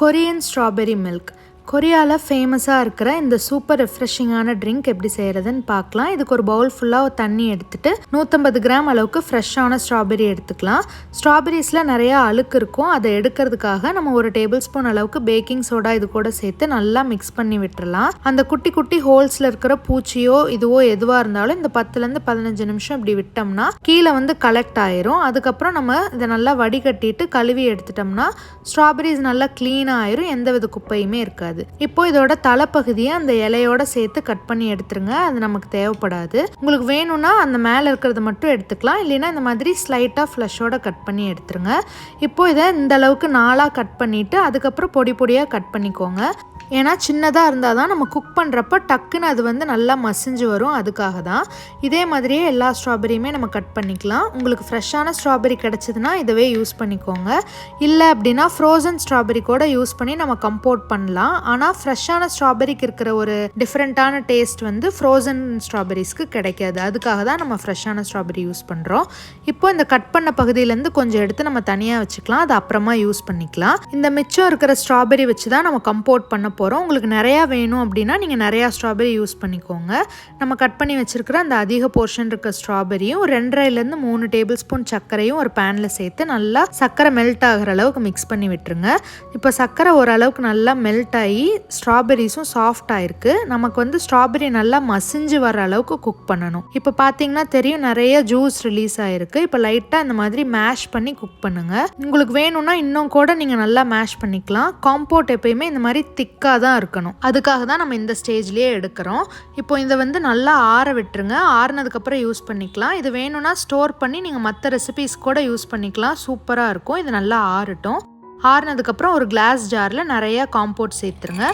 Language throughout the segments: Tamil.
Korean strawberry milk. கொரியாவில் ஃபேமஸாக இருக்கிற இந்த சூப்பர் ரெஃப்ரெஷிங்கான ட்ரிங்க் எப்படி செய்கிறதுன்னு பார்க்கலாம். இதுக்கு ஒரு பவுல் ஃபுல்லாக தண்ணி எடுத்துகிட்டு 150 கிராம் அளவுக்கு ஃப்ரெஷ்ஷான ஸ்ட்ராபெரி எடுத்துக்கலாம். ஸ்ட்ராபெரிஸில் நிறையா அழுக்கு இருக்கும். அதை எடுக்கிறதுக்காக நம்ம ஒரு டேபிள் ஸ்பூன் அளவுக்கு பேக்கிங் சோடா இது கூட சேர்த்து நல்லா மிக்ஸ் பண்ணி விட்டுறலாம். அந்த குட்டி குட்டி ஹோல்ஸில் இருக்கிற பூச்சியோ இதுவோ எதுவாக இருந்தாலும் இந்த 10லேருந்து 15 நிமிஷம் இப்படி விட்டோம்னா கீழே கலெக்ட் ஆயிரும். அதுக்கப்புறம் நம்ம இதை நல்லா வடிகட்டிட்டு கழுவி எடுத்துட்டோம்னா ஸ்ட்ராபெரிஸ் நல்லா க்ளீனாக ஆயிரும். எந்த வித குப்பையுமே இருக்காது. இப்போ இதோட தலைப்பகுதியை அந்த இலையோட சேர்த்து கட் பண்ணி எடுத்துருங்க. அது நமக்கு தேவைப்படாது. உங்களுக்கு வேணும்னா அந்த மேலே இருக்கிறத மட்டும் எடுத்துக்கலாம். இல்லைன்னா இந்த மாதிரி ஸ்லைட்டாக ஃப்ளஷோட கட் பண்ணி எடுத்துருங்க. இப்போ இதை இந்த அளவுக்கு 4ஆக கட் பண்ணிவிட்டு அதுக்கப்புறம் பொடி பொடியாக கட் பண்ணிக்கோங்க. ஏன்னா சின்னதாக இருந்தால் தான் நம்ம குக் பண்ணுறப்ப டக்குன்னு அது நல்லா மசிஞ்சு வரும். அதுக்காக தான். இதே மாதிரியே எல்லா ஸ்ட்ராபெரியுமே நம்ம கட் பண்ணிக்கலாம். உங்களுக்கு ஃப்ரெஷ்ஷான ஸ்ட்ராபெரி கிடச்சிதுன்னா இதவே யூஸ் பண்ணிக்கோங்க. இல்லை அப்படின்னா ஃப்ரோசன் ஸ்ட்ராபெரி கூட யூஸ் பண்ணி நம்ம கம்போர்ட் பண்ணலாம். ஆனால் ஃப்ரெஷ்ஷான ஸ்ட்ராபெரிக்கு இருக்கிற ஒரு டிஃப்ரெண்ட்டான டேஸ்ட் ஃப்ரோசன் ஸ்ட்ராபெரிஸ்க்கு கிடைக்காது. அதுக்காக தான் நம்ம ஃப்ரெஷ்ஷான ஸ்ட்ராபெரி யூஸ் பண்ணுறோம். இப்போ இந்த கட் பண்ண பகுதியிலேருந்து கொஞ்சம் எடுத்து நம்ம தனியாக வச்சுக்கலாம். அது அப்புறமா யூஸ் பண்ணிக்கலாம். இந்த மிச்சம் இருக்கிற ஸ்ட்ராபெரி வச்சு தான் நம்ம கம்போர்ட் பண்ண போகிறோம். உங்களுக்கு நிறையா வேணும் அப்படின்னா நீங்கள் நிறையா ஸ்ட்ராபெரி யூஸ் பண்ணிக்கோங்க. நம்ம கட் பண்ணி வச்சுருக்கிற அந்த அதிக போர்ஷன் இருக்க ஸ்ட்ராபெரியும் 2.5லேருந்து 3 டேபிள் ஸ்பூன் சர்க்கரையும் ஒரு பேனில் சேர்த்து நல்லா சர்க்கரை மெல்ட் ஆகிற அளவுக்கு மிக்ஸ் பண்ணி விட்டுருங்க. இப்போ சர்க்கரை ஓரளவுக்கு நல்லா மெல்ட் ஆகி ஸ்ட்ராபெரிஸும் சாஃப்ட் ஆயிருக்கு. நமக்கு ஸ்ட்ராபெரி நல்லா மசிஞ்சு வர அளவுக்கு குக் பண்ணணும். இப்போ பார்த்தீங்கன்னா தெரியும் நிறைய ஜூஸ் ரிலீஸ் ஆயிருக்கு. இப்போ லைட்டாக இந்த மாதிரி மேஷ் பண்ணி குக் பண்ணுங்க. உங்களுக்கு வேணும்னா இன்னும் கூட நீங்கள் நல்லா மேஷ் பண்ணிக்கலாம். காம்போர்ட் எப்பயுமே இந்த மாதிரி திக்காக தான் இருக்கணும். அதுக்காக தான் நம்ம இந்த ஸ்டேஜ்லேயே எடுக்கிறோம். இப்போ இதை நல்லா ஆற விட்டுருங்க. ஆறுனதுக்கப்புறம் யூஸ் பண்ணிக்கலாம். இது வேணும்னா ஸ்டோர் பண்ணி நீங்கள் மற்ற ரெசிபீஸ் கூட யூஸ் பண்ணிக்கலாம். சூப்பராக இருக்கும். இது நல்லா ஆறட்டும். ஆறுனதுக்கப்புறம் ஒரு கிளாஸ் ஜாரில் நிறையா காம்போர்ட் சேர்த்துருங்க.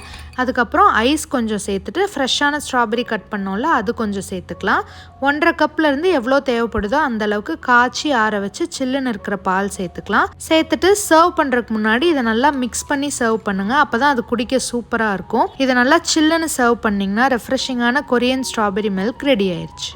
அதுக்கப்புறம் ஐஸ் கொஞ்சம் சேர்த்துட்டு ஃப்ரெஷ்ஷான ஸ்ட்ராபெரி கட் பண்ணோம்ல அது கொஞ்சம் சேர்த்துக்கலாம். 1.5 கப்லேருந்து எவ்வளோ தேவைப்படுதோ அந்தளவுக்கு காய்ச்சி ஆற வச்சு சில்லுன்னு இருக்கிற பால் சேர்த்துக்கலாம். சேர்த்துட்டு சர்வ் பண்ணுறதுக்கு முன்னாடி இதை நல்லா மிக்ஸ் பண்ணி சர்வ் பண்ணுங்கள். அப்போ தான் அது குடிக்க சூப்பராக இருக்கும். இதை நல்லா சில்லுன்னு சர்வ் பண்ணிங்கன்னா ரெஃப்ரெஷிங்கான கொரியன் ஸ்ட்ராபெரி மில்க் ரெடி ஆயிடுச்சு.